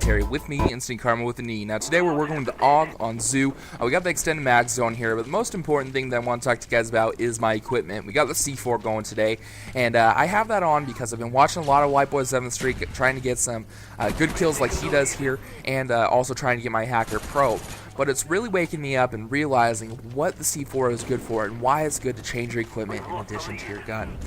Terry. With me, Instant Karma with a knee. Now today we're working with the AUG on Zoo. We got the extended mag zone here, but the most important thing that I want to talk to you guys about is my equipment. We got the C4 going today, and I have that on because I've been watching a lot of White Boys 7th Streak, trying to get some good kills like he does here, and also trying to get my Hacker Pro. But it's really waking me up and realizing what the C4 is good for and why it's good to change your equipment in addition to your gun.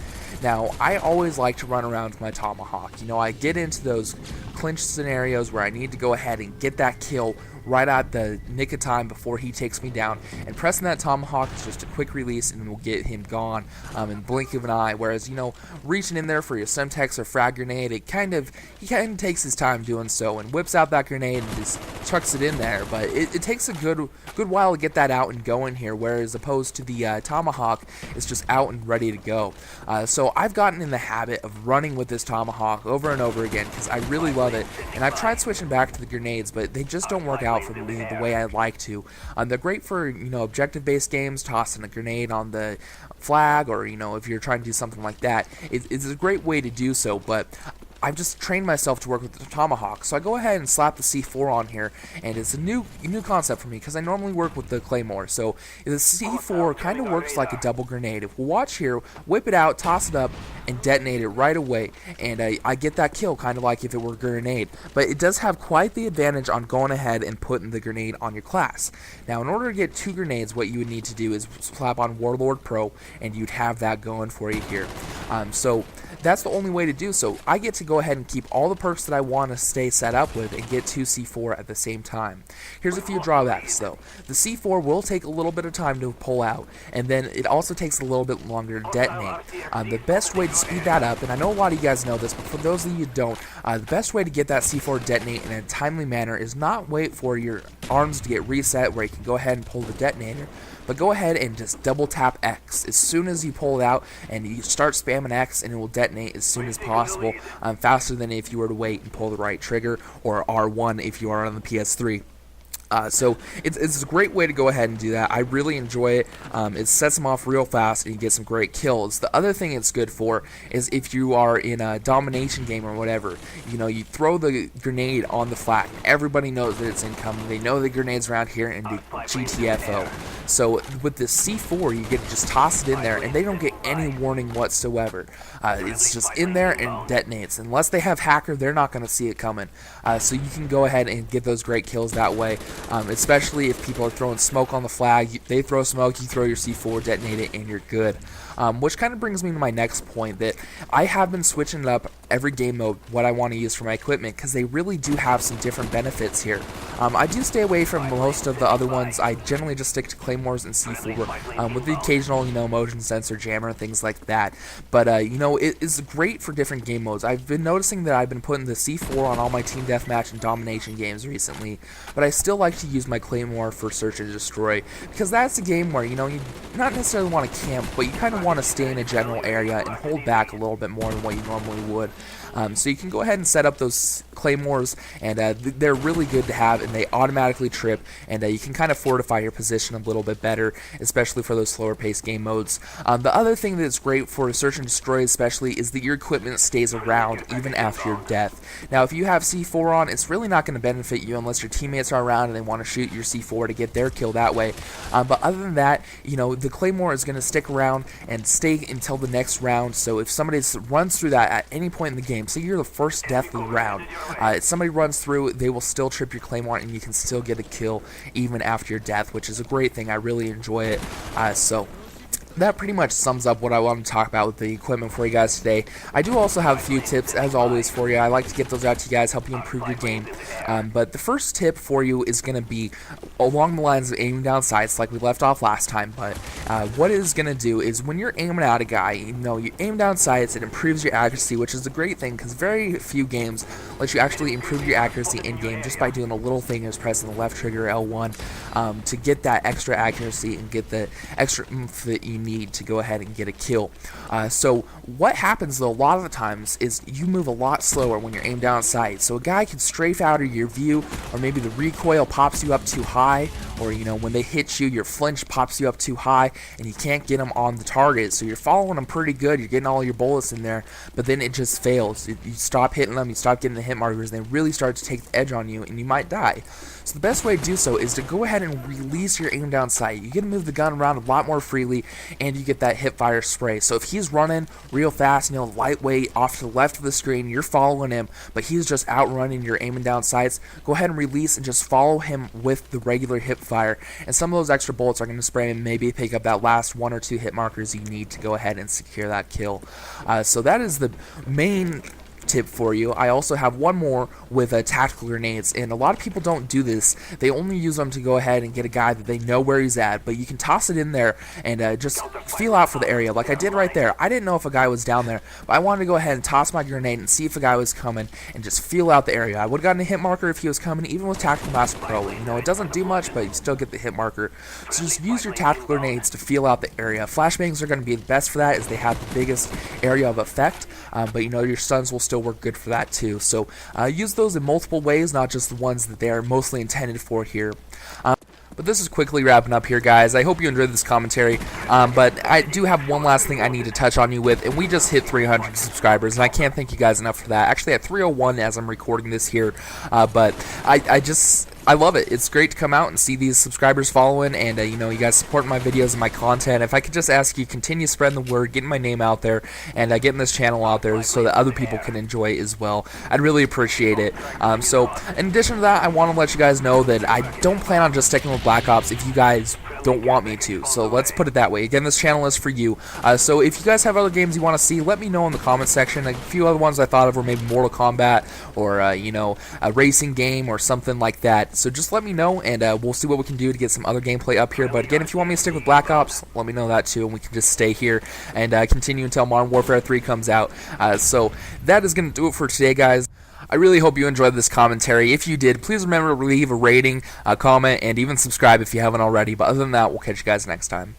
Now, I always like to run around with my Tomahawk. You know, I get into those clinch scenarios where I need to go ahead and get that kill right at the nick of time before he takes me down, and pressing that Tomahawk is just a quick release and will get him gone in the blink of an eye. Whereas, you know, reaching in there for your Semtex or frag grenade, he kind of takes his time doing so and whips out that grenade and just chucks it in there. But it takes a good while to get that out and going here, whereas opposed to the Tomahawk, it's just out and ready to go. So I've gotten in the habit of running with this Tomahawk over and over again because I really love it, and I've tried switching back to the grenades, but they just don't work out for me the way I'd like to. They're great for, you know, objective-based games, tossing a grenade on the flag, or, you know, if you're trying to do something like that. It's a great way to do so, but I've just trained myself to work with the Tomahawk, so I go ahead and slap the C4 on here, and it's a new concept for me because I normally work with the Claymore. So the C4 kind of works like a double grenade. If we watch here, whip it out, toss it up, and detonate it right away, and I get that kill kind of like if it were a grenade. But it does have quite the advantage on going ahead and putting the grenade on your class. Now, in order to get 2 grenades, what you would need to do is slap on Warlord Pro, and you'd have that going for you here. So that's the only way to do so. I get to go ahead and keep all the perks that I want to stay set up with and get 2 C4 at the same time. Here's a few drawbacks though. The C4 will take a little bit of time to pull out, and then it also takes a little bit longer to detonate. The best way to speed that up, and I know a lot of you guys know this, but for those of you who don't, the best way to get that C4 to detonate in a timely manner is not wait for your arms to get reset where you can go ahead and pull the detonator, but go ahead and just double tap X as soon as you pull it out, and you start spamming X and it will detonate as soon as possible, faster than if you were to wait and pull the right trigger, or R1 if you are on the PS3. So it's a great way to go ahead and do that. I really enjoy it. It sets them off real fast and you get some great kills. The other thing it's good for is if you are in a domination game or whatever, you know, you throw the grenade on the flag. Everybody knows that it's incoming. They know the grenade's around here and the GTFO. So with the C4, you get to just toss it in there and they don't get any warning whatsoever. It's just in there and detonates. Unless they have Hacker, they're not going to see it coming. So you can go ahead and get those great kills that way. Especially if people are throwing smoke on the flag. They throw smoke, you throw your C4, detonate it, and you're good. Which kind of brings me to my next point, that I have been switching it up every game mode what I want to use for my equipment, because they really do have some different benefits here. I do stay away from most of the other ones. I generally just stick to Claymores and C4, with the occasional, you know, motion sensor jammer and things like that. But you know, it is great for different game modes. I've been noticing that I've been putting the C4 on all my team deathmatch and domination games recently, but I still like to use my Claymore for search and destroy, because that's a game where, you know, you not necessarily want to camp, but you kind of want to stay in a general area and hold back a little bit more than what you normally would. So you can go ahead and set up those Claymores, and they're really good to have, and they automatically trip, and you can kind of fortify your position a little bit better, especially for those slower paced game modes. The other thing that's great for search and destroy especially is that your equipment stays around even after your death. Now, if you have C4 on, it's really not going to benefit you unless your teammates are around and they want to shoot your C4 to get their kill that way. But other than that, you know, the Claymore is going to stick around and stay until the next round. So if somebody runs through that at any point in the game, say you're the first death of the round, if somebody runs through, they will still trip your Claymore and you can still get a kill even after your death, which is a great thing. I really enjoy it. So that pretty much sums up what I want to talk about with the equipment for you guys today. I do also have a few tips, as always, for you. I like to get those out to you guys, help you improve your game. But the first tip for you is going to be along the lines of aiming down sights, like we left off last time. But what it is going to do is when you're aiming at a guy, you know, you aim down sights, it improves your accuracy, which is a great thing, because very few games let you actually improve your accuracy in-game just by doing a little thing as pressing the left trigger L1 to get that extra accuracy and get the extra oomph that you need to go ahead and get a kill. So what happens though a lot of the times is you move a lot slower when you're aimed down at sight. So a guy can strafe out of your view, or maybe the recoil pops you up too high, or when they hit you, your flinch pops you up too high and you can't get them on the target. So you're following them pretty good, you're getting all your bullets in there, but then it just fails. You stop hitting them, you stop getting the hit markers, and they really start to take the edge on you and you might die. So the best way to do so is to go ahead and release your aim down sight. You get to move the gun around a lot more freely, and you get that hip fire spray. So if he's running real fast, lightweight off to the left of the screen, you're following him, but he's just outrunning your aiming down sights, go ahead and release and just follow him with the regular hip fire. And some of those extra bullets are going to spray and maybe pick up that last 1 or 2 hit markers you need to go ahead and secure that kill. So that is the main tip for you. I also have one more with tactical grenades, and a lot of people don't do this. They only use them to go ahead and get a guy that they know where he's at, but you can toss it in there and just feel out for the area like I did right there. I didn't know if a guy was down there, but I wanted to go ahead and toss my grenade and see if a guy was coming and just feel out the area. I would have gotten a hit marker if he was coming, even with Tactical Master Pro. It doesn't do much, but you still get the hit marker. So just use your tactical grenades to feel out the area. Flashbangs are going to be the best for that, as they have the biggest area of effect, but your stuns will still work good for that too. So use those in multiple ways, not just the ones that they are mostly intended for here. But this is quickly wrapping up here, guys. I hope you enjoyed this commentary, but I do have one last thing I need to touch on you with, and we just hit 300 subscribers, and I can't thank you guys enough for that. Actually, at 301 as I'm recording this here, but I love it. It's great to come out and see these subscribers following, and you guys supporting my videos and my content. If I could just ask you, continue spreading the word, getting my name out there, and getting this channel out there so that other people can enjoy it as well. I'd really appreciate it. So in addition to that, I want to let you guys know that I don't plan on just sticking with Black Ops if you guys don't want me to. So let's put it that way. Again, this channel is for you. So if you guys have other games you want to see, let me know in the comment section. A few other ones I thought of were maybe Mortal Kombat, or a racing game or something like that. So just let me know, and we'll see what we can do to get some other gameplay up here. But again, if you want me to stick with Black Ops, let me know that too, and we can just stay here and continue until Modern Warfare 3 comes out. So that is going to do it for today, guys. I really hope you enjoyed this commentary. If you did, please remember to leave a rating, a comment, and even subscribe if you haven't already. But other than that, we'll catch you guys next time.